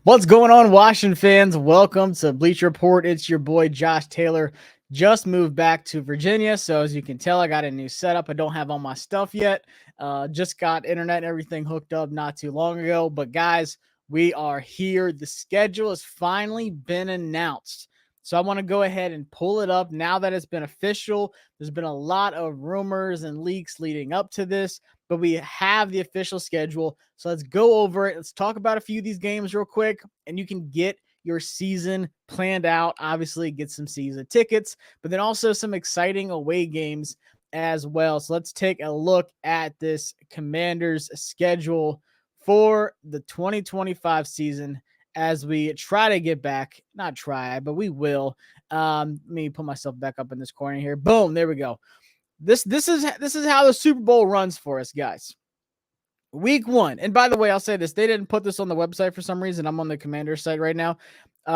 What's going on, Washington fans? Welcome to Bleacher Report. It's your boy, Josh Taylor. Just moved back to Virginia, so as you can tell, I got a new setup. I don't have all my stuff yet. Just got internet and everything hooked up not too long ago. But guys, we are here. The schedule has finally been announced. So I want to go ahead and pull it up now that it's been official. There's been a lot of rumors and leaks leading up to this, but we have the official schedule. So let's go over it. Let's talk about a few of these games real quick, and you can get your season planned out. Obviously, get some season tickets, but then also some exciting away games as well. So let's take a look at this Commanders schedule for the 2025 season as we try to get back. Not try, but we will. Let me put myself back up in this corner here. Boom, there we go. This is how the Super Bowl runs for us, guys. Week 1, and by the way, I'll say this: they didn't put this on the website for some reason. I'm on the Commander site right now.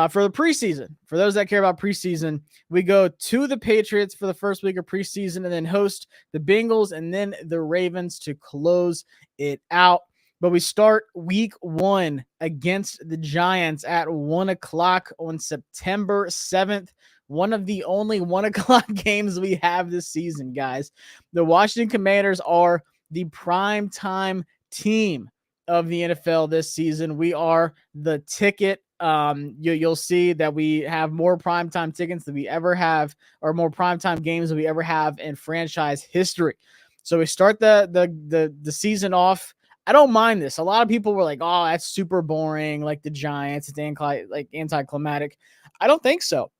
For the preseason, for those that care about preseason, we go to the Patriots for the first week of preseason, and then host the Bengals and then the Ravens to close it out. But we start week 1 against the Giants at 1 o'clock on September 7th. One of the only 1 o'clock games we have this season, guys. The Washington Commanders are the prime time team of the NFL this season. We are the ticket. You'll see that we have more primetime tickets than we ever have, or more primetime games than we ever have in franchise history. So we start the season off. I don't mind this. A lot of people were like, "Oh, that's super boring," like the Giants. It's anticlimactic. I don't think so.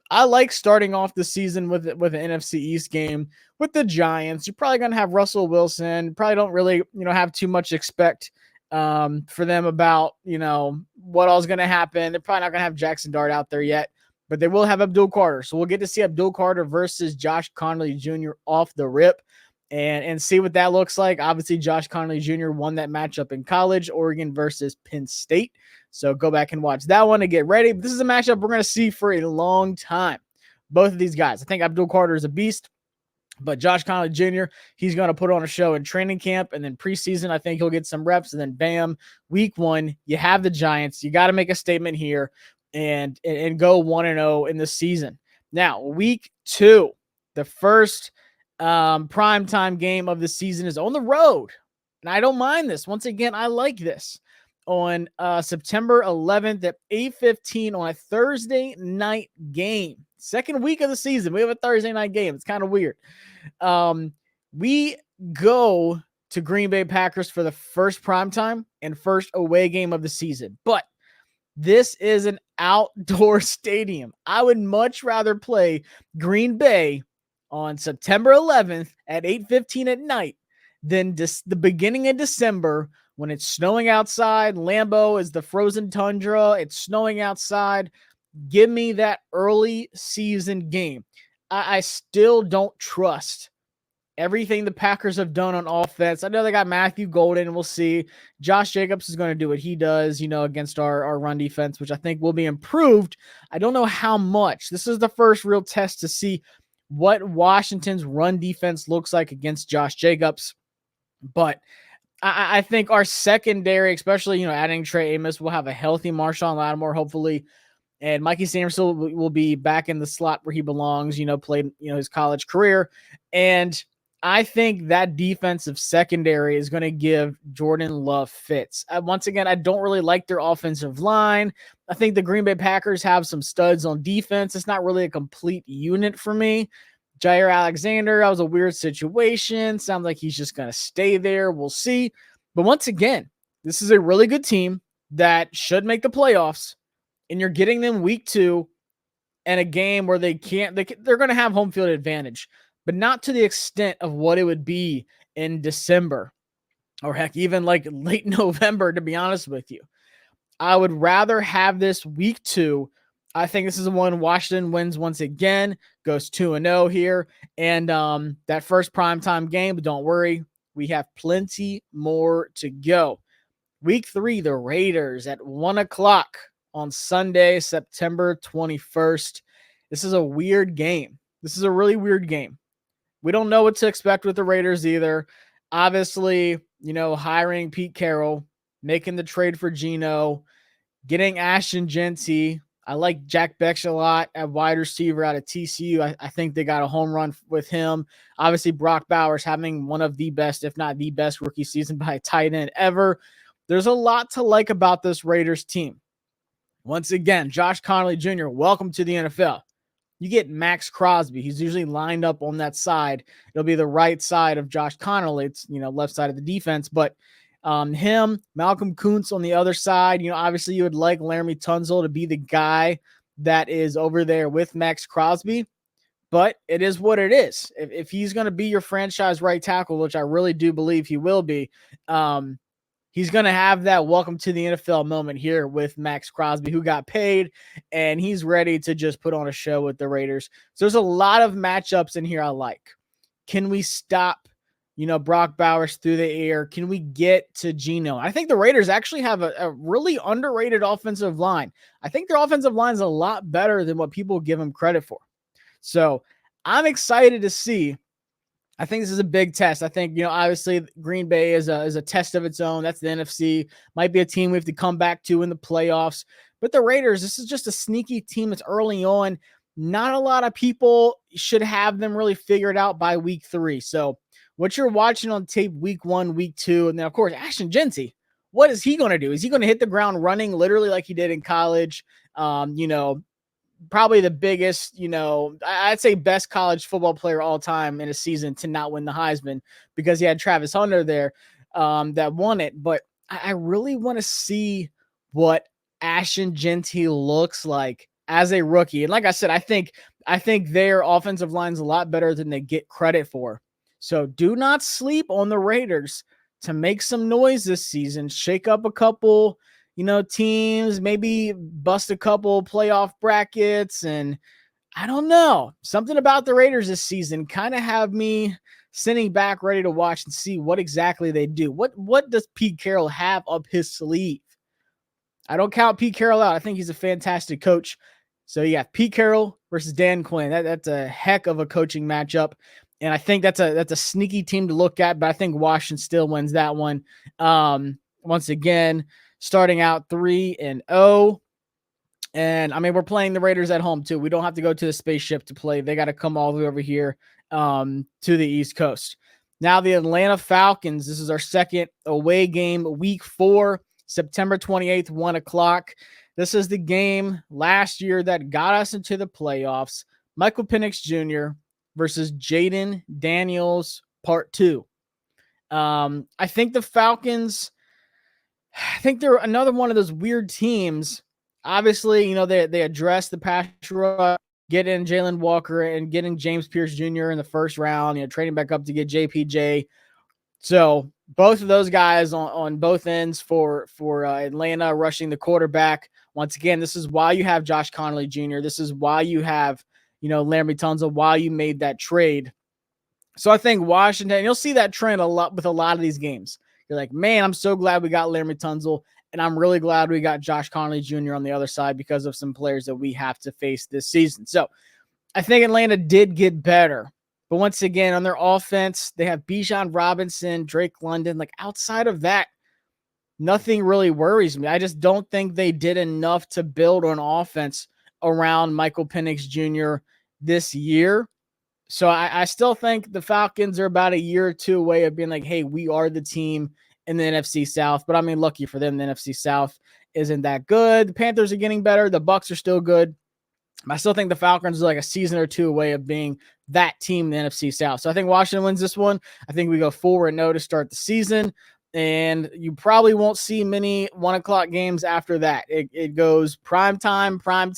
I like starting off the season with an NFC East game with the Giants. You're probably going to have Russell Wilson. Probably don't really, have too much expect for them about, what all's going to happen. They're probably not going to have Jackson Dart out there yet, but they will have Abdul Carter. So we'll get to see Abdul Carter versus Josh Connolly Jr. off the rip and see what that looks like. Obviously, Josh Connolly Jr. won that matchup in college, Oregon versus Penn State. So go back and watch that one to get ready. But this is a matchup we're going to see for a long time. Both of these guys. I think Abdul Carter is a beast, but Josh Connolly Jr., he's going to put on a show in training camp, and then preseason, I think he'll get some reps, and then bam, week 1, you have the Giants. You got to make a statement here and go 1-0 in the season. Now, week 2, the first primetime game of the season is on the road. And I don't mind this. Once again, I like this. On September 11th at 8:15 on a Thursday night game. Second week of the season, we have a Thursday night game. It's kind of weird. We go to Green Bay Packers for the first primetime and first away game of the season. But this is an outdoor stadium. I would much rather play Green Bay on September 11th at 8:15 at night than the beginning of December when it's snowing outside. Lambeau is the frozen tundra. It's snowing outside. Give me that early season game. I still don't trust everything the Packers have done on offense. I know they got Matthew Golden, and we'll see. Josh Jacobs is going to do what he does, against our run defense, which I think will be improved. I don't know how much. This is the first real test to see what Washington's run defense looks like against Josh Jacobs. But I think our secondary, especially, adding Trey Amos, will have a healthy Marshawn Lattimore, hopefully. And Mikey Samerson will be back in the slot where he belongs, played, his college career. And I think that defensive secondary is going to give Jordan Love fits. Once again, I don't really like their offensive line. I think the Green Bay Packers have some studs on defense. It's not really a complete unit for me. Jair Alexander, that was a weird situation. Sounds like he's just going to stay there. We'll see. But once again, this is a really good team that should make the playoffs, and you're getting them week 2 and a game where they're going to have home field advantage, but not to the extent of what it would be in December or heck, even like late November, to be honest with you. I would rather have this week 2. I think this is the one Washington wins once again, goes 2-0 here. And that first primetime game, but don't worry, we have plenty more to go. Week 3, the Raiders at 1 o'clock on Sunday, September 21st. This is a weird game. This is a really weird game. We don't know what to expect with the Raiders either. Obviously, hiring Pete Carroll, making the trade for Geno, getting Ashton Genty. I like Jack Beck a lot at wide receiver out of TCU. I think they got a home run with him. Obviously, Brock Bowers having one of the best, if not the best, rookie season by a tight end ever. There's a lot to like about this Raiders team. Once again, Josh Connolly Jr., welcome to the NFL. You get Max Crosby. He's usually lined up on that side. It'll be the right side of Josh Connolly. It's, left side of the defense. But him, Malcolm Kuntz on the other side. Obviously you would like Laramie Tunsil to be the guy that is over there with Max Crosby. But it is what it is. If he's going to be your franchise right tackle, which I really do believe he will be, he's going to have that welcome to the NFL moment here with Max Crosby, who got paid, and he's ready to just put on a show with the Raiders. So there's a lot of matchups in here I like. Can we stop, Brock Bowers through the air? Can we get to Geno? I think the Raiders actually have a really underrated offensive line. I think their offensive line is a lot better than what people give them credit for. So I'm excited to see. I think this is a big test. I think, obviously Green Bay is a test of its own. That's the NFC. Might be a team we have to come back to in the playoffs. But the Raiders, this is just a sneaky team that's early on. Not a lot of people should have them really figured out by week 3. So what you're watching on tape week 1, week 2, and then, of course, Ashton Genty, what is he going to do? Is he going to hit the ground running literally like he did in college? Probably the biggest, I'd say best college football player all time in a season to not win the Heisman, because he had Travis Hunter there that won it. But I really want to see what Ashton Genty looks like as a rookie. And like I said, I think their offensive line's a lot better than they get credit for. So do not sleep on the Raiders to make some noise this season. Shake up a couple teams, maybe bust a couple playoff brackets. And I don't know, something about the Raiders this season kind of have me sitting back ready to watch and see what exactly they do. What does Pete Carroll have up his sleeve? I don't count Pete Carroll out. I think he's a fantastic coach. So yeah, Pete Carroll versus Dan Quinn. That's a heck of a coaching matchup. And I think that's a sneaky team to look at, but I think Washington still wins that one. Once again, starting out 3-0. And I mean, we're playing the Raiders at home too. We don't have to go to the spaceship to play. They got to come all the way over here to the East Coast. Now the Atlanta Falcons. This is our second away game, week 4, September 28th, 1:00. This is the game last year that got us into the playoffs. Michael Penix Jr. versus Jaden Daniels, part 2. I think the Falcons, I think they're another one of those weird teams. Obviously, they address the pass rush, getting Jalen Walker and getting James Pierce Jr. in the first round, trading back up to get JPJ. So both of those guys on both ends for Atlanta rushing the quarterback. Once again, this is why you have Josh Connolly Jr. This is why you have, Laramie Tunsil, why you made that trade. So I think Washington, you'll see that trend a lot with a lot of these games. You're like, man, I'm so glad we got Laramie Tunsil, and I'm really glad we got Josh Connolly Jr. on the other side because of some players that we have to face this season. So I think Atlanta did get better. But once again, on their offense, they have Bijan Robinson, Drake London. Like outside of that, nothing really worries me. I just don't think they did enough to build an offense around Michael Penix Jr. this year. So I still think the Falcons are about a year or two away of being like, hey, we are the team in the NFC South. But I mean, lucky for them, the NFC South isn't that good. The Panthers are getting better. The Bucs are still good. I still think the Falcons are like a season or two away of being that team in the NFC South. So I think Washington wins this one. I think we go 4-0 to start the season. And you probably won't see many 1:00 games after that. It goes prime time from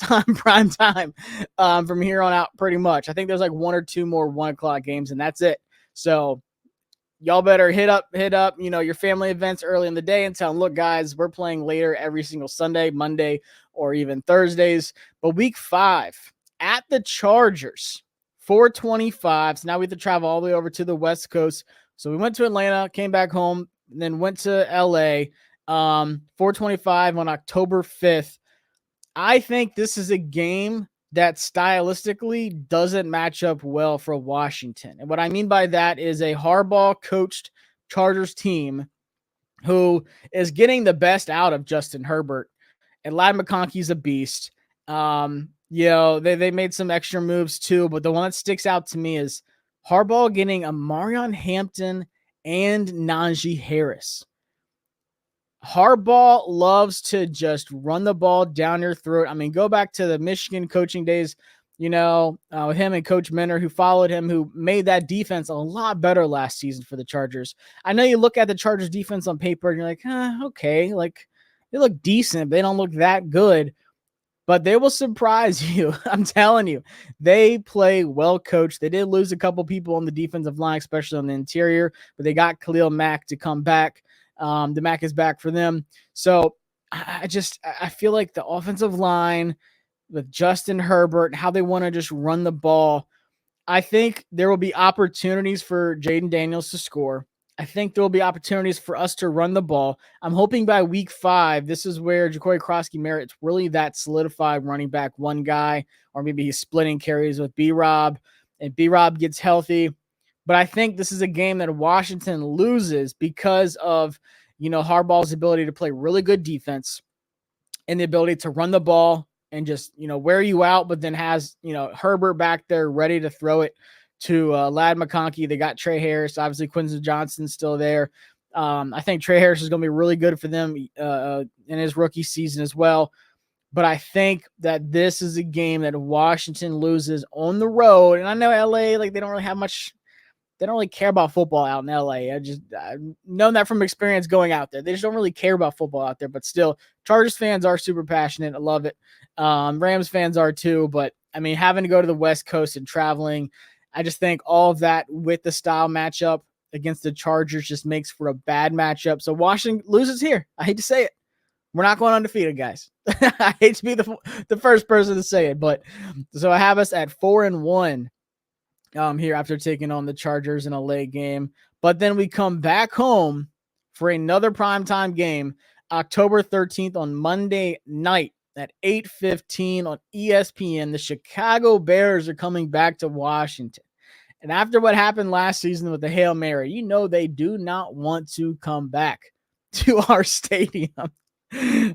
here on out pretty much. I think there's like 1 or 2 more 1:00 games, and that's it. So y'all better hit up, your family events early in the day and tell them, look, guys, we're playing later every single Sunday, Monday, or even Thursdays. But week 5 at the Chargers, 4:25. So now we have to travel all the way over to the West Coast. So we went to Atlanta, came back home, and then went to LA, 4:25 on October 5th. I think this is a game that stylistically doesn't match up well for Washington. And what I mean by that is a Harbaugh-coached Chargers team who is getting the best out of Justin Herbert. and Ladd McConkey's a beast. They made some extra moves too, but the one that sticks out to me is Harbaugh getting Amarion Hampton and Najee Harris. Harbaugh loves to just run the ball down your throat. I mean, go back to the Michigan coaching days, with him and Coach Mentor, who followed him, who made that defense a lot better last season for the Chargers. I know you look at the Chargers defense on paper and you're like, okay, like they look decent, but they don't look that good. But they will surprise you. I'm telling you, they play well coached. They did lose a couple people on the defensive line, especially on the interior, but they got Khalil Mack to come back. The Mack is back for them. So I feel like the offensive line with Justin Herbert and how they want to just run the ball, I think there will be opportunities for Jaden Daniels to score. I think there will be opportunities for us to run the ball. I'm hoping by week 5, this is where Jacory Krosky-Merritt's really that solidified running back one guy, or maybe he's splitting carries with B-Rob, and B-Rob gets healthy. But I think this is a game that Washington loses because of, Harbaugh's ability to play really good defense and the ability to run the ball and just, wear you out, but then has, Herbert back there ready to throw it to Ladd McConkey. They got Trey Harris. Obviously, Quincy Johnson's still there. I think Trey Harris is going to be really good for them in his rookie season as well. But I think that this is a game that Washington loses on the road. And I know LA, they don't really have much. They don't really care about football out in LA. I've known that from experience going out there. They just don't really care about football out there. But still, Chargers fans are super passionate. I love it. Rams fans are too. But, I mean, having to go to the West Coast and traveling, I just think all of that with the style matchup against the Chargers just makes for a bad matchup. So Washington loses here. I hate to say it. We're not going undefeated, guys. I hate to be the first person to say it. But so I have us at 4-1. Here after taking on the Chargers in a late game. But then we come back home for another primetime game, October 13th on Monday night at 8:15 on ESPN. The Chicago Bears are coming back to Washington. And after what happened last season with the Hail Mary, they do not want to come back to our stadium.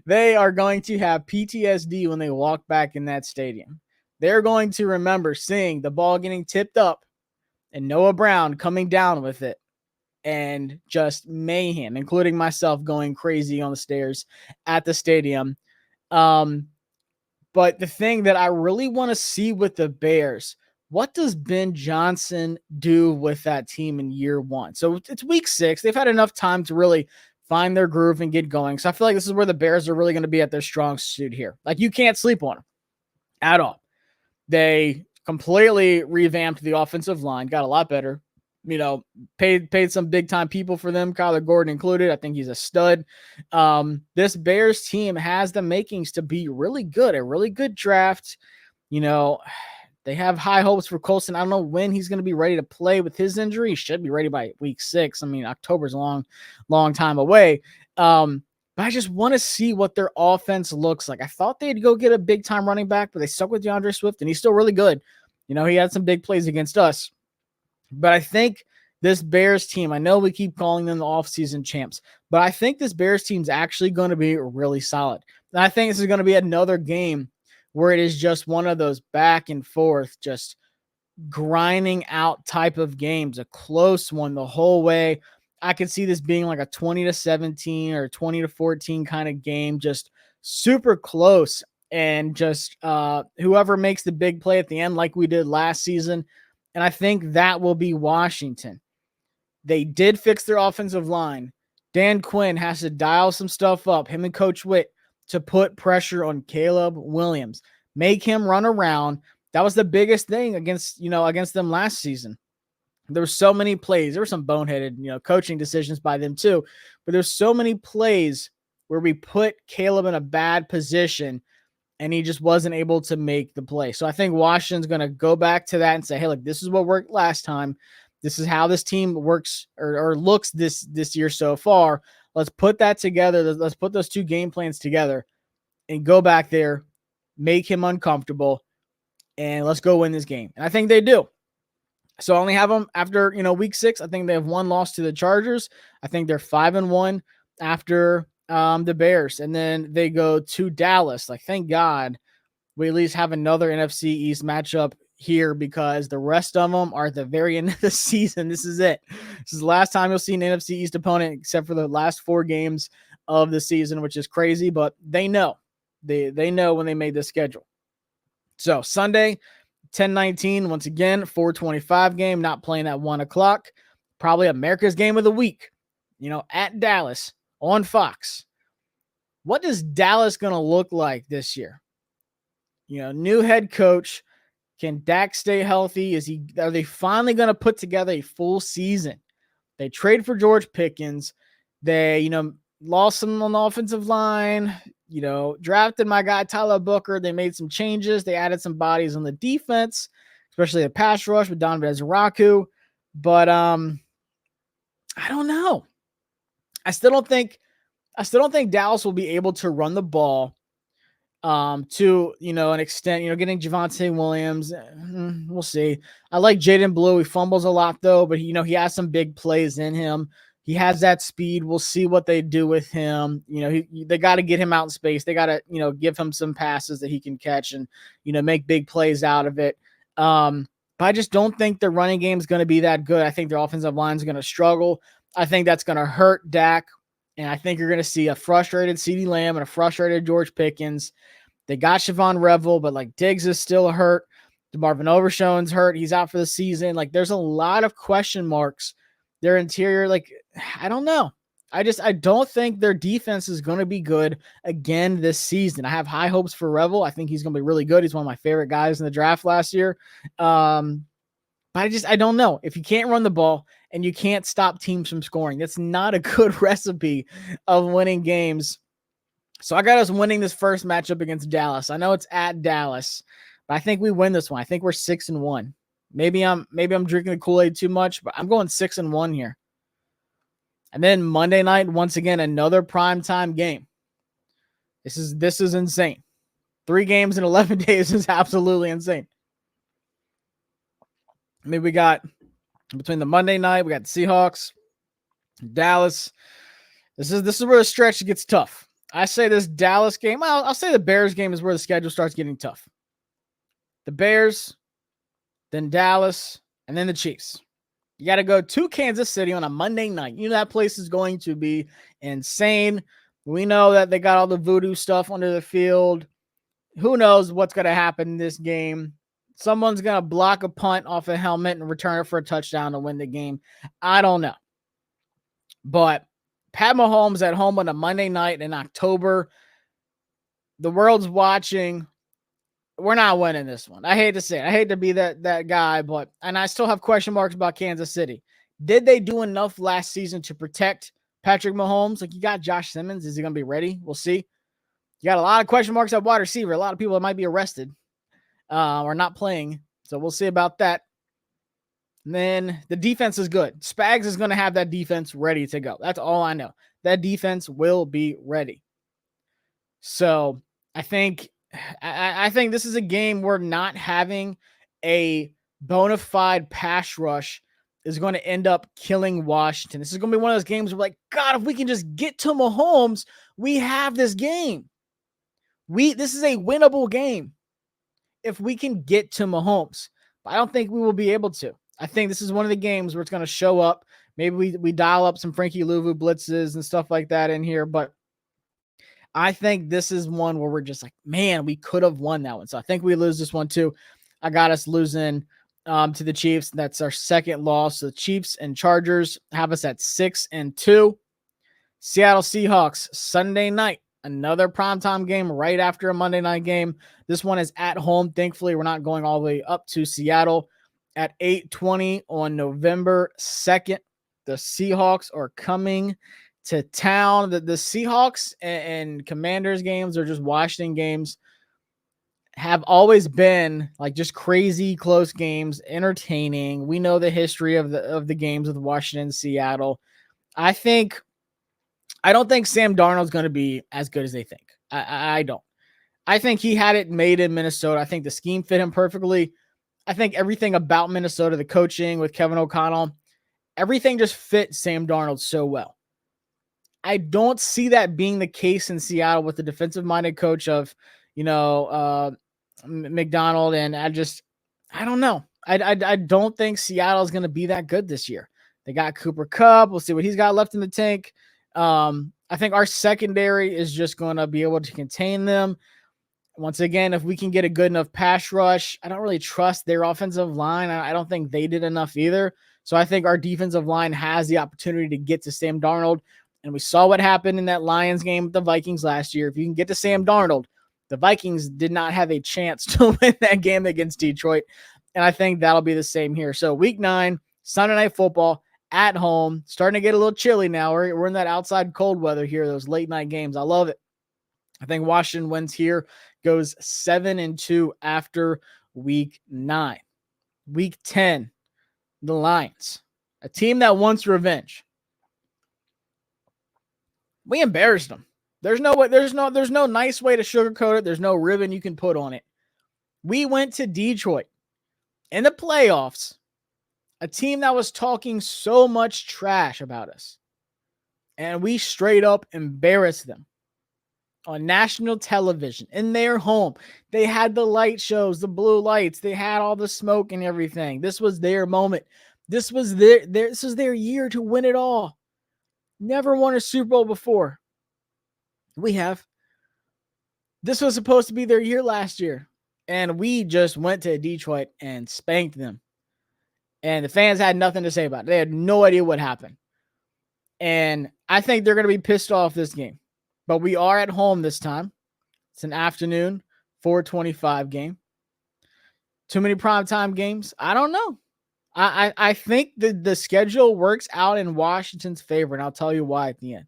They are going to have PTSD when they walk back in that stadium. They're going to remember seeing the ball getting tipped up and Noah Brown coming down with it and just mayhem, including myself going crazy on the stairs at the stadium. But the thing that I really want to see with the Bears, what does Ben Johnson do with that team in year 1? So it's week 6. They've had enough time to really find their groove and get going. So I feel like this is where the Bears are really going to be at their strong suit here. You can't sleep on them at all. They completely revamped the offensive line, got a lot better, paid some big time people for them, Kyler Gordon included. I think he's a stud. This Bears team has the makings to be really good, a really good draft. They have high hopes for Colson. I don't know when he's going to be ready to play with his injury. He should be ready by week 6. I mean, October's a long time away. But I just want to see what their offense looks like. I thought they'd go get a big-time running back, but they stuck with DeAndre Swift, and he's still really good. He had some big plays against us. But I think this Bears team, I know we keep calling them the offseason champs, but I think this Bears team's actually going to be really solid. And I think this is going to be another game where it is just one of those back and forth, just grinding out type of games, a close one the whole way. I could see this being like a 20-17 or 20-14 kind of game, just super close, and just whoever makes the big play at the end like we did last season. And I think that will be Washington. They did fix their offensive line. Dan Quinn has to dial some stuff up, him and Coach Witt, to put pressure on Caleb Williams, make him run around. That was the biggest thing against them last season. There were so many plays. There were some boneheaded, coaching decisions by them too. But there's so many plays where we put Caleb in a bad position and he just wasn't able to make the play. So I think Washington's going to go back to that and say, hey, look, this is what worked last time. This is how this team works or looks this year so far. Let's put that together. Let's put those two game plans together and go back there, make him uncomfortable, and let's go win this game. And I think they do. So I only have them after, week 6. I think they have one loss to the Chargers. I think they're 5-1 after the Bears, and then they go to Dallas. Like, thank God we at least have another NFC East matchup here, because the rest of them are at the very end of the season. This is it. This is the last time you'll see an NFC East opponent, except for the last 4 games of the season, which is crazy, but they know. They know when they made this schedule. So Sunday, 10-19, once again, 425 game, not playing at 1 o'clock. Probably America's game of the week, at Dallas on Fox. What is Dallas going to look like this year? New head coach. Can Dak stay healthy? Are they finally going to put together a full season? They trade for George Pickens. They, lost some on the offensive line, drafted my guy Tyler Booker. They made some changes. They added some bodies on the defense, especially the pass rush with Donovan Ezraku. But I don't know. I still don't think Dallas will be able to run the ball to an extent. Getting Javonte Williams, we'll see. I like Jaden Blue. He fumbles a lot though, but he has some big plays in him. He has that speed. We'll see what they do with him. They got to get him out in space. They got to give him some passes that he can catch and make big plays out of it. But I just don't think the running game is going to be that good. I think their offensive line is going to struggle. I think that's going to hurt Dak. And I think you're going to see a frustrated CeeDee Lamb and a frustrated George Pickens. They got Siobhan Revel, but Diggs is still hurt. DeMarvin Overshown's hurt. He's out for the season. There's a lot of question marks. Their interior, I don't know. I don't think their defense is going to be good again this season. I have high hopes for Revel. I think he's going to be really good. He's one of my favorite guys in the draft last year. But I don't know. If you can't run the ball and you can't stop teams from scoring, that's not a good recipe of winning games. So I got us winning this first matchup against Dallas. I know it's at Dallas, but I think we win this one. I think we're 6-1. Maybe I'm drinking the Kool-Aid too much, but I'm going 6-1 here. And then Monday night, once again, another primetime game. This is insane. 3 games in 11 days is absolutely insane. We got between the Monday night, we got the Seahawks, Dallas. This is where the stretch gets tough. I say this Dallas game, I'll say the Bears game is where the schedule starts getting tough. The Bears, then Dallas, and then the Chiefs. You got to go to Kansas City on a Monday night. That place is going to be insane. We know that they got all the voodoo stuff under the field. Who knows what's going to happen in this game? Someone's going to block a punt off a helmet and return it for a touchdown to win the game. I don't know. But Pat Mahomes at home on a Monday night in October. The world's watching. We're not winning this one. I hate to say it. I hate to be that guy, and I still have question marks about Kansas City. Did they do enough last season to protect Patrick Mahomes? You got Josh Simmons. Is he going to be ready? We'll see. You got a lot of question marks at wide receiver. A lot of people that might be arrested or not playing. So we'll see about that. And then the defense is good. Spags is going to have that defense ready to go. That's all I know. That defense will be ready. So I think this is a game where not having a bona fide pass rush is going to end up killing Washington. This is going to be one of those games where God, if we can just get to Mahomes, we have this game. This is a winnable game if we can get to Mahomes. But I don't think we will be able to. I think this is one of the games where it's going to show up. Maybe we dial up some Frankie Louvu blitzes and stuff like that in here, but I think this is one where we're just man, we could have won that one. So I think we lose this one too. I got us losing to the Chiefs. That's our second loss. So the Chiefs and Chargers have us at 6-2. Seattle Seahawks Sunday night, another primetime game right after a Monday night game. This one is at home. Thankfully, we're not going all the way up to Seattle at 8:20 on November 2nd. The Seahawks are coming to town. The Seahawks and Commanders games, or just Washington games, have always been just crazy close games, entertaining. We know the history of the games with Washington and Seattle. I don't think Sam Darnold's going to be as good as they think. I don't. I think he had it made in Minnesota. I think the scheme fit him perfectly. I think everything about Minnesota, the coaching with Kevin O'Connell, everything just fit Sam Darnold so well. I don't see that being the case in Seattle with the defensive-minded coach of, McDonald, and I don't know. I don't think Seattle is going to be that good this year. They got Cooper Kupp. We'll see what he's got left in the tank. I think our secondary is just going to be able to contain them. Once again, if we can get a good enough pass rush, I don't really trust their offensive line. I don't think they did enough either. So I think our defensive line has the opportunity to get to Sam Darnold. And we saw what happened in that Lions game with the Vikings last year. If you can get to Sam Darnold, the Vikings did not have a chance to win that game against Detroit. And I think that'll be the same here. So week 9, Sunday Night Football at home, starting to get a little chilly now. We're in that outside cold weather here, those late night games. I love it. I think Washington wins here, goes 7-2 after week 9. Week 10, the Lions, a team that wants revenge. We embarrassed them. There's no nice way to sugarcoat it. There's no ribbon you can put on it. We went to Detroit in the playoffs, a team that was talking so much trash about us, and we straight up embarrassed them on national television in their home. They had the light shows, the blue lights. They had all the smoke and everything. This was their moment. This was their year to win it all. Never won a Super Bowl before. We have. This was supposed to be their year last year, and we just went to Detroit and spanked them. And the fans had nothing to say about it. They had no idea what happened. And I think they're going to be pissed off this game. But we are at home this time. It's an afternoon, 4:25 game. Too many primetime games? I don't know. I think the schedule works out in Washington's favor, and I'll tell you why at the end.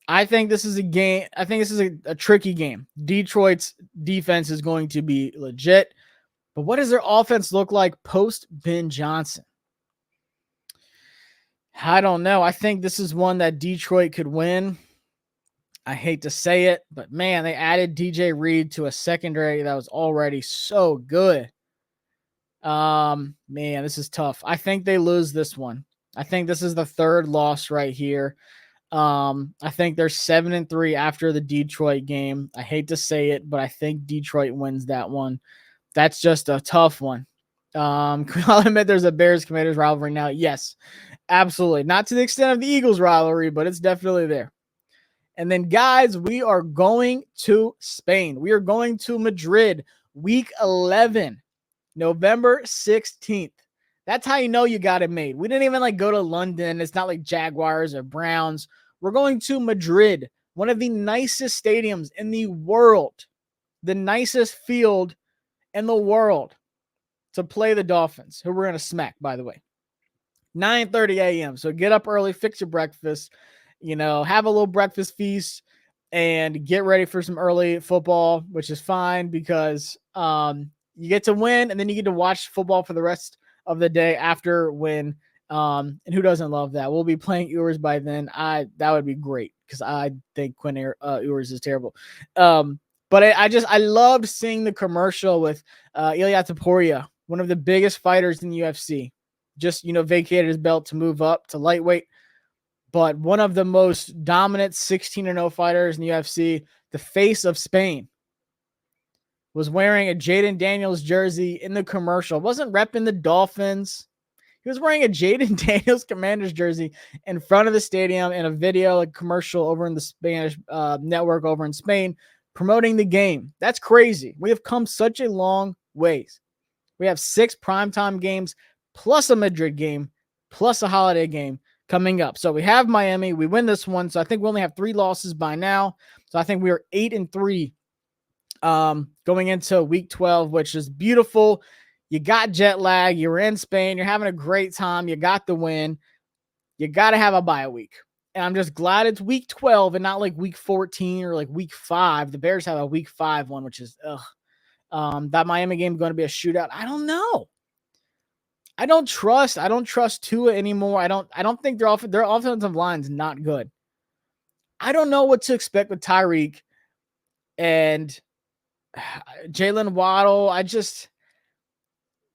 I think this is a game. I think this is a tricky game. Detroit's defense is going to be legit. But what does their offense look like post Ben Johnson? I don't know. I think this is one that Detroit could win. I hate to say it, but man, they added DJ Reed to a secondary that was already so good. Man, this is tough. I think they lose this one. I think this is the third loss right here. I think they're 7-3 after the Detroit game. I hate to say it, but I think Detroit wins that one. That's just a tough one. Can we all admit there's a Bears-Commanders rivalry now? Yes, absolutely. Not to the extent of the Eagles rivalry, but it's definitely there. And then, guys, we are going to Spain. We are going to Madrid, week 11, November 16th. That's how you know you got it made. We didn't even go to London. It's not like Jaguars or Browns. We're going to Madrid, one of the nicest stadiums in the world, the nicest field in the world to play the Dolphins, who we're going to smack, by the way. 9:30 a.m. So get up early, fix your breakfast, have a little breakfast feast, and get ready for some early football, which is fine because you get to win, and then you get to watch football for the rest of the day after win. And who doesn't love that? We'll be playing Ewers by then. That would be great because I think Quinn Ewers is terrible. But I loved seeing the commercial with Ilya Taporia, one of the biggest fighters in the UFC. Just, vacated his belt to move up to lightweight. But one of the most dominant 16-0 fighters in the UFC, the face of Spain, was wearing a Jaden Daniels jersey in the commercial. Wasn't repping the Dolphins. He was wearing a Jaden Daniels Commanders jersey in front of the stadium in a video, commercial over in the Spanish network over in Spain, promoting the game. That's crazy. We have come such a long ways. We have 6 primetime games plus a Madrid game plus a holiday game coming up. So we have Miami. We win this one. So I think we only have 3 losses by now. So I think we are 8-3 going into week 12, which is beautiful. You got jet lag. You were in Spain. You're having a great time. You got the win. You got to have a bye week. And I'm just glad it's week 12 and not week 14 or week 5. The Bears have a week 5 one, which is, that Miami game going to be a shootout. I don't know. I don't trust Tua anymore. I don't think their offensive line's not good. I don't know what to expect with Tyreek and Jalen Waddle.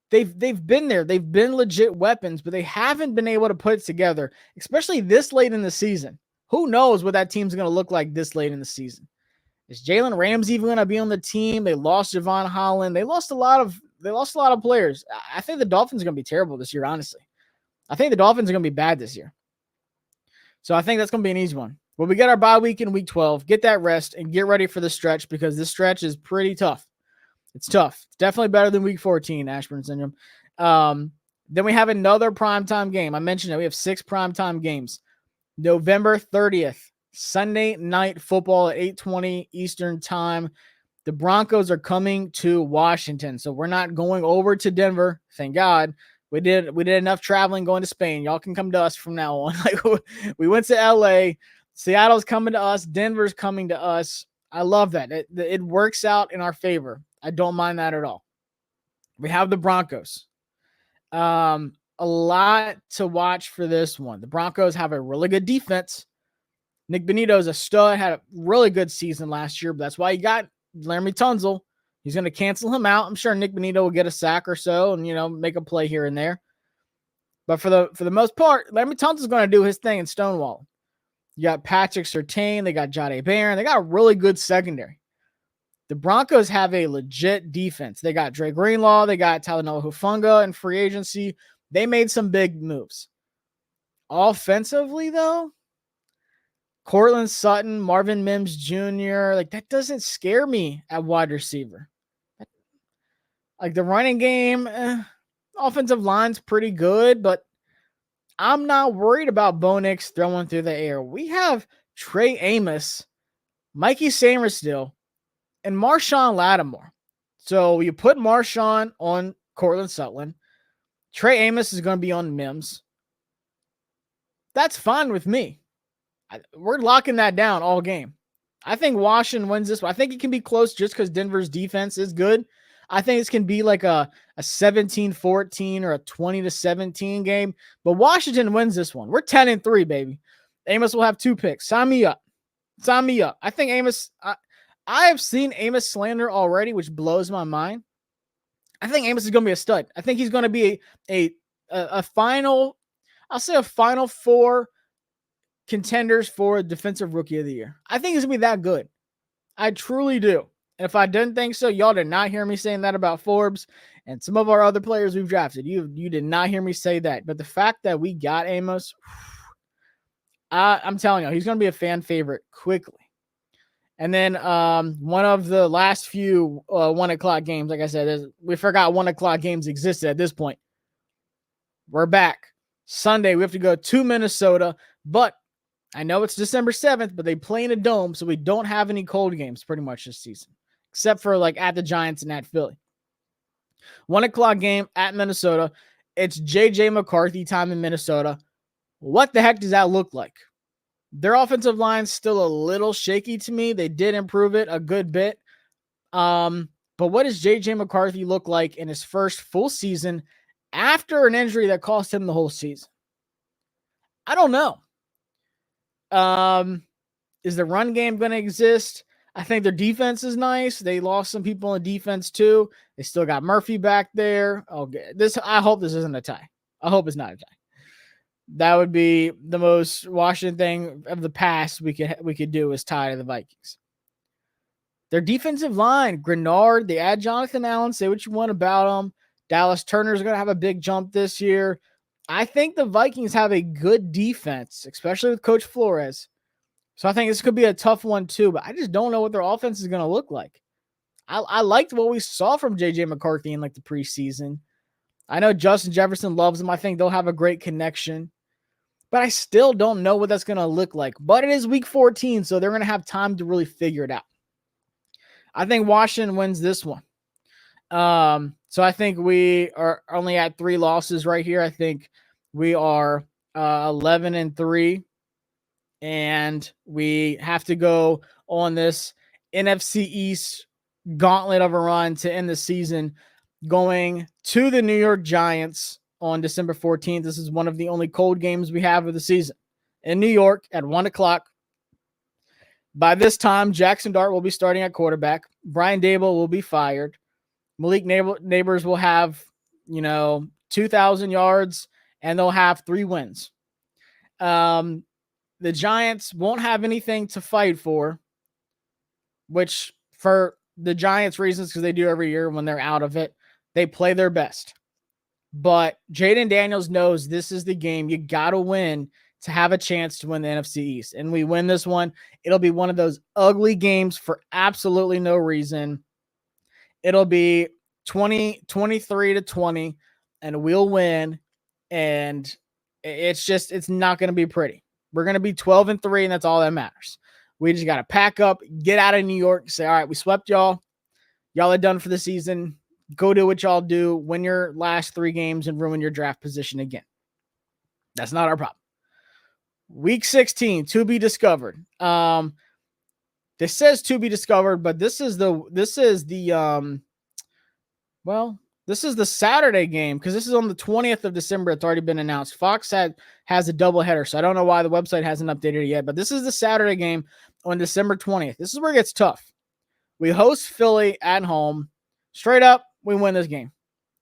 They've been there. They've been legit weapons, but they haven't been able to put it together, especially this late in the season. Who knows what that team's going to look like this late in the season? Is Jalen Ramsey even going to be on the team? They lost Javon Holland. They lost a lot of players. I think the Dolphins are going to be terrible this year, honestly. I think the Dolphins are going to be bad this year. So I think that's going to be an easy one. But we get our bye week in week 12. Get that rest and get ready for the stretch because this stretch is pretty tough. It's tough. It's definitely better than week 14, Ashburn Syndrome. Then we have another primetime game. I mentioned that we have 6 primetime games. November 30th, Sunday night football at 8:20 Eastern time. The Broncos are coming to Washington. So we're not going over to Denver. Thank God. We did enough traveling going to Spain. Y'all can come to us from now on. Like we went to LA. Seattle's coming to us. Denver's coming to us. I love that. It works out in our favor. I don't mind that at all. We have the Broncos. A lot to watch for this one. The Broncos have a really good defense. Nick Benito's a stud, had a really good season last year, but that's why he got Laramie Tunzel. He's going to cancel him out. I'm sure Nick Benito will get a sack or so and, make a play here and there. But for the most part, Laramie Tunzel's going to do his thing in Stonewall. You got Patrick Surtain. They got Jahdae Barron. They got a really good secondary. The Broncos have a legit defense. They got Dre Greenlaw. They got Talanoa Hufanga in free agency. They made some big moves. Offensively, though, Cortland Sutton, Marvin Mims Jr., that doesn't scare me at wide receiver. Like the running game, offensive line's pretty good, but I'm not worried about Bo Nix throwing through the air. We have Trey Amos, Mikey Samersdill, and Marshawn Lattimore. So you put Marshawn on Cortland Sutton. Trey Amos is going to be on Mims. That's fine with me. We're locking that down all game. I think Washington wins this one. I think it can be close just because Denver's defense is good. I think this can be like a 17-14 or a 20-17 game. But Washington wins this one. We're 10-3, baby. Amos will have 2 picks. Sign me up. Sign me up. I think Amos I have seen Amos slander already, which blows my mind. I think Amos is going to be a stud. I think he's going to be a final, I'll say a Final 4 contenders for Defensive Rookie of the Year. I think he's going to be that good. I truly do. And if I didn't think so, y'all did not hear me saying that about Forbes and some of our other players we've drafted. You did not hear me say that. But the fact that we got Amos, I'm telling you, he's going to be a fan favorite quickly. And then one of the last few 1 o'clock games, like I said, we forgot 1 o'clock games existed at this point. We're back. Sunday, we have to go to Minnesota. But I know it's December 7th, but they play in a dome, so we don't have any cold games pretty much this season, except for at the Giants and at Philly. 1 o'clock game at Minnesota. It's J.J. McCarthy time in Minnesota. What the heck does that look like? Their offensive line's still a little shaky to me. They did improve it a good bit. But what does J.J. McCarthy look like in his first full season after an injury that cost him the whole season? I don't know. Is the run game going to exist? I think their defense is nice. They lost some people on defense too. They still got Murphy back there. Okay. I hope this isn't a tie. I hope it's not a tie. That would be the most Washington thing of the past we could do is tie to the Vikings. Their defensive line, Grenard, they add Jonathan Allen. Say what you want about them. Dallas Turner's going to have a big jump this year. I think the Vikings have a good defense, especially with Coach Flores. So I think this could be a tough one too, but I just don't know what their offense is going to look like. I liked what we saw from J.J. McCarthy in the preseason. I know Justin Jefferson loves him. I think they'll have a great connection. But I still don't know what that's going to look like. But it is week 14, so they're going to have time to really figure it out. I think Washington wins this one. So I think we are only at 3 losses right here. I think we are 11-3, and we have to go on this NFC East gauntlet of a run to end the season, going to the New York Giants on December 14th. This is one of the only cold games we have of the season in New York at 1 o'clock. By this time, Jackson Dart will be starting at quarterback. Brian Dable will be fired. Malik Neighbors will have, 2,000 yards, and they'll have 3 wins. the Giants won't have anything to fight for, which for the Giants reasons, because they do every year when they're out of it, they play their best. But Jaden Daniels knows this is the game you got to win to have a chance to win the NFC East. And we win this one, it'll be one of those ugly games for absolutely no reason. It'll be 23-20, and we'll win. And it's not going to be pretty. We're going to be 12-3, and that's all that matters. We just got to pack up, get out of New York, say, all right, we swept y'all. Y'all are done for the season. Go do what y'all do, win your last 3 games, and ruin your draft position again. That's not our problem. Week 16, to be discovered. This says to be discovered, but this is the Saturday game, because this is on the 20th of December. It's already been announced. Fox has a doubleheader, so I don't know why the website hasn't updated it yet, but this is the Saturday game on December 20th. This is where it gets tough. We host Philly at home. Straight up, we win this game.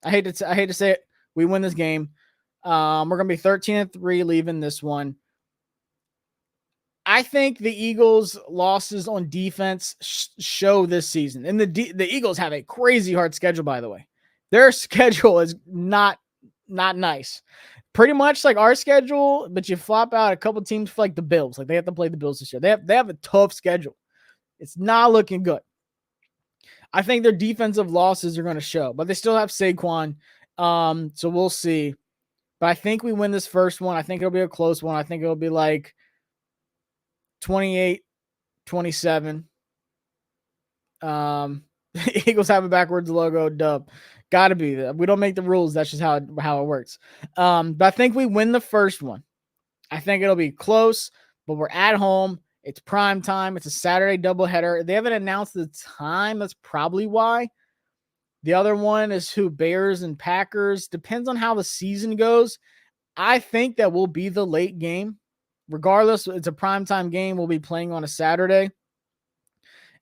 I hate to say it. We win this game. We're going to be 13-3 leaving this one. I think the Eagles' losses on defense show this season. And the Eagles have a crazy hard schedule, by the way. Their schedule is not nice. Pretty much like our schedule, but you flop out a couple teams for like the Bills. Like they have to play the Bills this year. They have a tough schedule. It's not looking good. I think their defensive losses are going to show, but they still have Saquon. So we'll see. But I think we win this first one. I think it'll be a close one. I think it'll be like 28-27. Eagles have a backwards logo. Dub. Gotta be that. We don't make the rules. That's just how it works. But I think we win the first one. I think it'll be close, but we're at home. It's prime time. It's a Saturday doubleheader. They haven't announced the time. That's probably why. The other one is Bears and Packers. Depends on how the season goes. I think that will be the late game. Regardless, it's a primetime game. We'll be playing on a Saturday.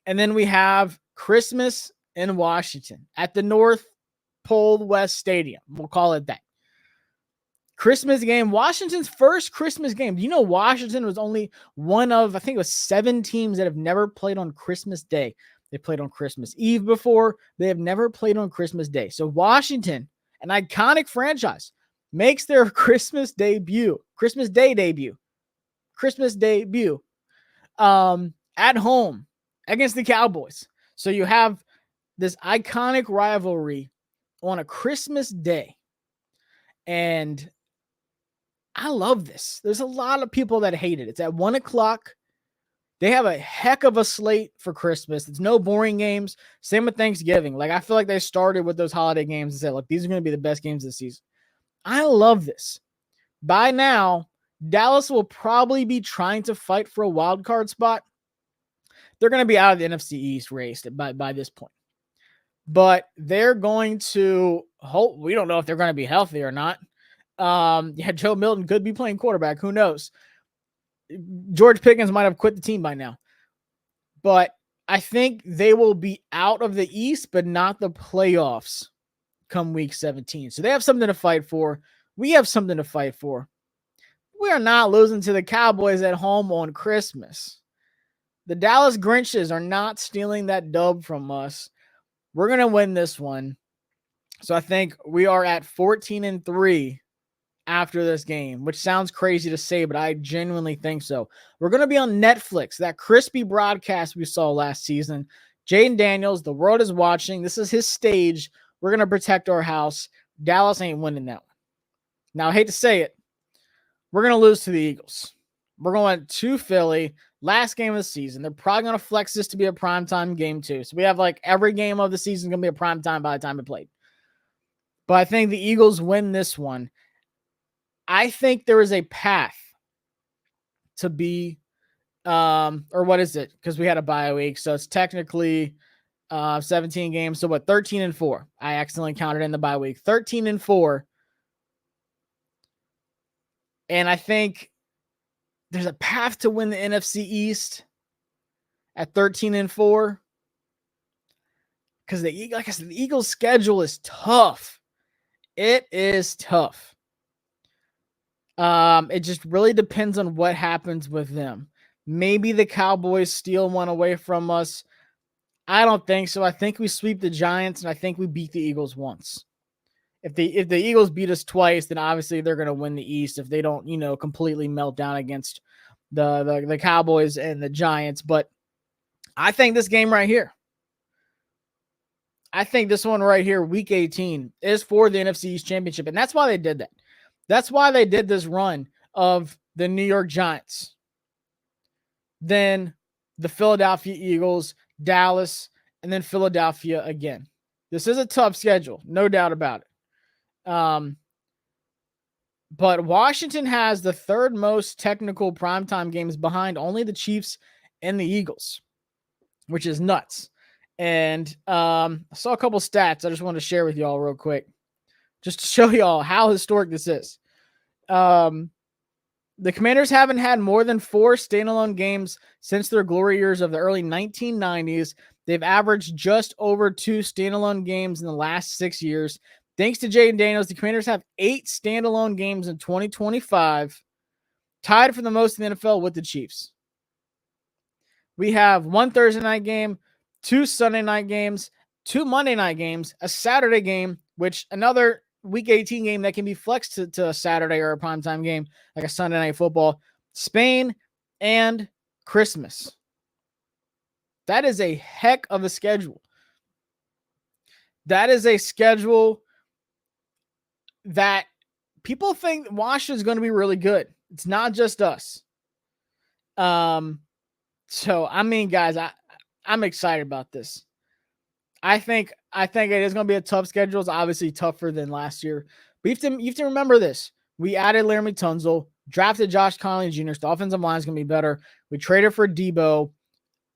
And then we have Christmas in Washington at the North Pole West Stadium. We'll call it that. Christmas game. Washington's first Christmas game. Do you know Washington was only one of, I think it was 7 teams that have never played on Christmas Day. They played on Christmas Eve before. They have never played on Christmas Day. So Washington, an iconic franchise, makes their Christmas Day debut at home against the Cowboys. So you have this iconic rivalry on a Christmas Day. And I love this. There's a lot of people that hate it. It's at 1:00. They have a heck of a slate for Christmas. It's no boring games. Same with Thanksgiving. Like I feel like they started with those holiday games and said, look, these are going to be the best games of the season. I love this. By now, Dallas will probably be trying to fight for a wild card spot. They're going to be out of the NFC East race by this point. But they're going to hope. We don't know if they're going to be healthy or not. Joe Milton could be playing quarterback. Who knows? George Pickens might have quit the team by now. But I think they will be out of the East, but not the playoffs come week 17. So they have something to fight for. We have something to fight for. We are not losing to the Cowboys at home on Christmas. The Dallas Grinches are not stealing that dub from us. We're going to win this one. So I think we are at 14-3 after this game, which sounds crazy to say, but I genuinely think so. We're going to be on Netflix, that crispy broadcast we saw last season. Jaden Daniels, the world is watching. This is his stage. We're going to protect our house. Dallas ain't winning that one. Now, I hate to say it. We're going to lose to the Eagles. We're going to Philly. Last game of the season. They're probably going to flex this to be a primetime game too. So we have like every game of the season going to be a primetime by the time it played. But I think the Eagles win this one. I think there is a path to be, or what is it? Because we had a bye week. So it's technically 17 games. So what, 13-4. I accidentally counted in the bye week. 13-4. And I think there's a path to win the NFC East at 13-4. Because like I said, the Eagles' schedule is tough. It is tough. It just really depends on what happens with them. Maybe the Cowboys steal one away from us. I don't think so. I think we sweep the Giants, and I think we beat the Eagles once. If the Eagles beat us twice, then obviously they're going to win the East if they don't, completely melt down against the Cowboys and the Giants. But I think this game right here, I think this one right here, Week 18, is for the NFC East Championship, and that's why they did that. That's why they did this run of the New York Giants, then the Philadelphia Eagles, Dallas, and then Philadelphia again. This is a tough schedule, no doubt about it. But Washington has the third most technical primetime games behind only the Chiefs and the Eagles, which is nuts. And I saw a couple stats I just want to share with y'all real quick, just to show y'all how historic this is. The Commanders haven't had more than 4 standalone games since their glory years of the early 1990s. They've averaged just over 2 standalone games in the last 6 years. Thanks to Jaden Daniels, the Commanders have 8 standalone games in 2025, tied for the most in the NFL with the Chiefs. We have 1 Thursday night game, 2 Sunday night games, 2 Monday night games, a Saturday game, which another Week 18 game that can be flexed to a Saturday or a primetime game, like a Sunday night football, Spain, and Christmas. That is a heck of a schedule. That is a schedule that people think Washington's going to be really good. It's not just us. So, I mean, guys, I'm excited about this. I think it is going to be a tough schedule. It's obviously tougher than last year. But you have to remember this. We added Laramie Tunzel, drafted Josh Conley Jr., so the offensive line is going to be better. We traded for Debo.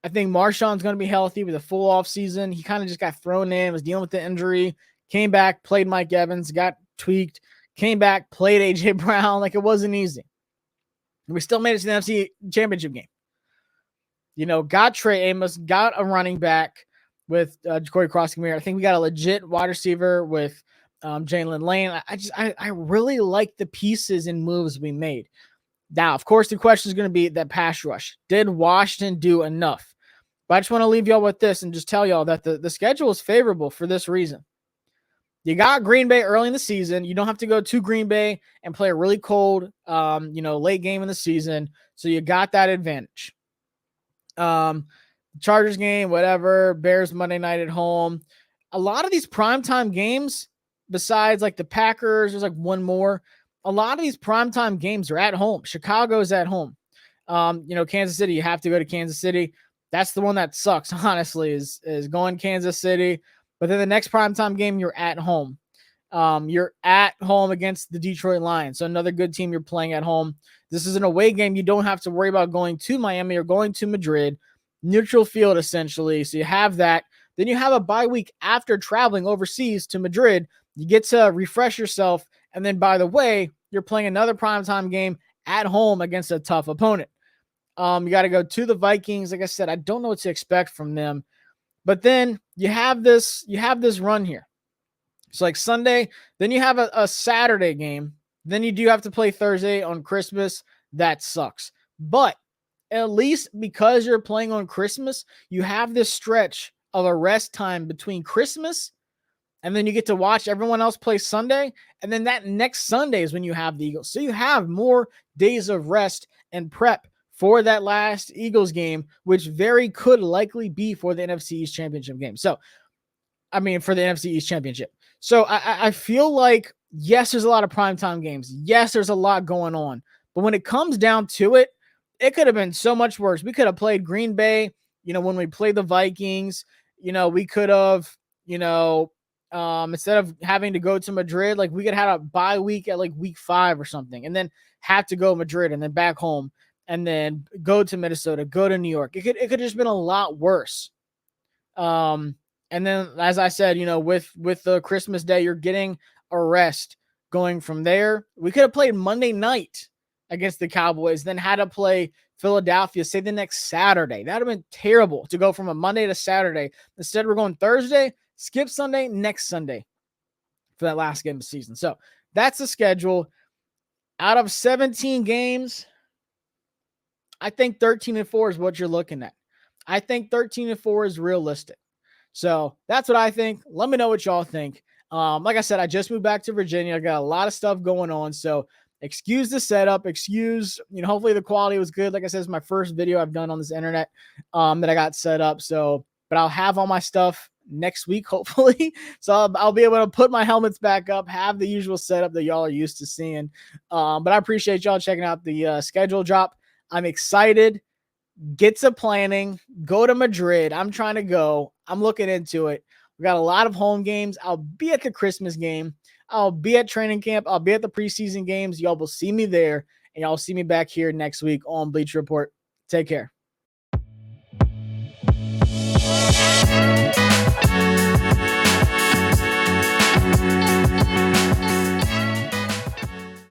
I think Marshawn's going to be healthy with a full off season. He kind of just got thrown in, was dealing with the injury, came back, played Mike Evans, got tweaked, came back, played A.J. Brown. Like, it wasn't easy. And we still made it to the NFC Championship game. Got Trey Amos, got a running back with Corey Cross-Camere. I think we got a legit wide receiver with Jalen Lane. I really like the pieces and moves we made. Now, of course, the question is going to be that pass rush. Did Washington do enough? But I just want to leave y'all with this and just tell y'all that the schedule is favorable for this reason. You got Green Bay early in the season. You don't have to go to Green Bay and play a really cold, late game in the season. So you got that advantage. Chargers game, whatever, Bears Monday night at home. A lot of these primetime games, besides like the Packers, there's like one more. A lot of these primetime games are at home. Chicago's at home. Kansas City, you have to go to Kansas City. That's the one that sucks, honestly, is going Kansas City. But then the next primetime game, you're at home. You're at home against the Detroit Lions. So another good team you're playing at home. This is an away game. You don't have to worry about going to Miami or going to Madrid. Neutral field, essentially. So you have that. Then you have a bye week after traveling overseas to Madrid. You get to refresh yourself. And then, by the way, you're playing another primetime game at home against a tough opponent. You got to go to the Vikings. Like I said, I don't know what to expect from them. But then you have this run here. So like Sunday, then you have a Saturday game. Then you do have to play Thursday on Christmas. That sucks. But at least because you're playing on Christmas, you have this stretch of a rest time between Christmas and then you get to watch everyone else play Sunday. And then that next Sunday is when you have the Eagles. So you have more days of rest and prep for that last Eagles game, which very could likely be for the NFC East Championship game. So, for the NFC East Championship. So I feel like, yes, there's a lot of primetime games. Yes, there's a lot going on. But when it comes down to it, it could have been so much worse. We could have played Green Bay, when we played the Vikings. We could have, instead of having to go to Madrid, like we could have had a bye week at like week 5 or something, and then have to go Madrid and then back home and then go to Minnesota, go to New York. It could have just been a lot worse. And then, as I said, with the Christmas Day, you're getting a rest going from there. We could have played Monday night against the Cowboys, then had to play Philadelphia, say the next Saturday. That would have been terrible to go from a Monday to Saturday. Instead, we're going Thursday, skip Sunday, next Sunday for that last game of the season. So that's the schedule. Out of 17 games, I think 13-4 is what you're looking at. I think 13-4 is realistic. So that's what I think. Let me know what y'all think. Like I said, I just moved back to Virginia. I got a lot of stuff going on. So excuse the setup. Excuse, hopefully the quality was good. Like I said, it's my first video I've done on this internet that I got set up. So, but I'll have all my stuff next week, hopefully. So I'll be able to put my helmets back up, have the usual setup that y'all are used to seeing. But I appreciate y'all checking out the schedule drop. I'm excited. Get to planning, go to Madrid. I'm trying to go. I'm looking into it. We got a lot of home games. I'll be at the Christmas game. I'll be at training camp. I'll be at the preseason games. Y'all will see me there, and y'all will see me back here next week on Bleacher Report. Take care.